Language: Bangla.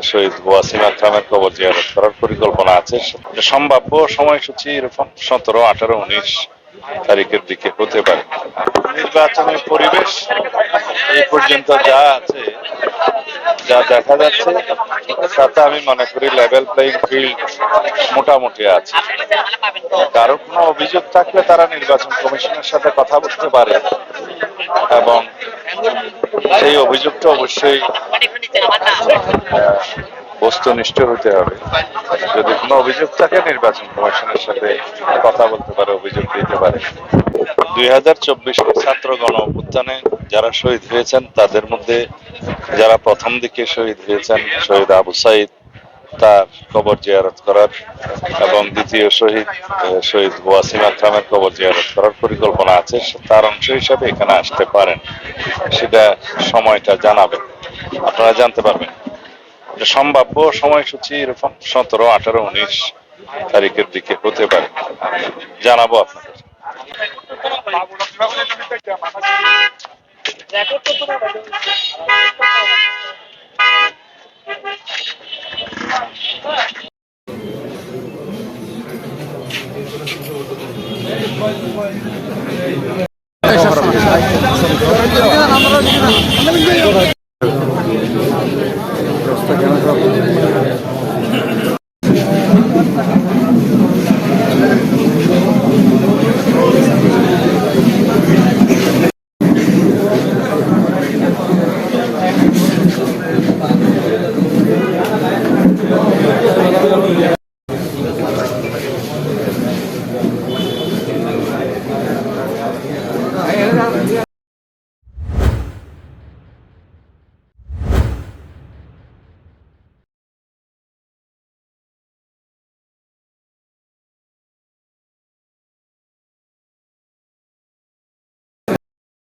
শহীদ ওয়াসিম আকরামের কবর জিয়ারত করার পরিকল্পনা আছে। সম্ভাব্য সময়সূচি এরকম 17, 18, 19 তারিখের দিকে হতে পারে। নির্বাচনের পরিবেশ এই পর্যন্ত যা আছে, যা দেখা যাচ্ছে, তাতে আমি মনে করি লেভেল প্লেইং ফিল্ড মোটামুটি আছে। কারো কোনো অভিযোগ থাকলে তারা নির্বাচন কমিশনের সাথে কথা বলতে পারে এবং সেই অভিযোগটা অবশ্যই বস্তুনিষ্ঠ হতে হবে। যদি কোনো অভিযোগ থাকে নির্বাচন কমিশনের সাথে কথা বলতে পারে, অভিযোগ দিতে পারে। 2024 ছাত্র গণ অভ্যুত্থানে যারা শহীদ হয়েছেন তাদের মধ্যে যারা প্রথম দিকে শহীদ হয়েছেন, শহীদ আবু সাইদ, তার কবর জিয়ারত করার এবং দ্বিতীয় শহীদ ওয়াসিম আকরামের কবর জিয়ারত করার পরিকল্পনা আছে। তার অংশ হিসাবে এখানে আসতে পারেন, সেটা সময়টা জানাবেন, আপনারা জানতে পারবেন। সম্ভাব্য সময়সূচি এরকম 17, 18, 19 তারিখের দিকে হতে পারে, জানাবো আপনাদের। কেন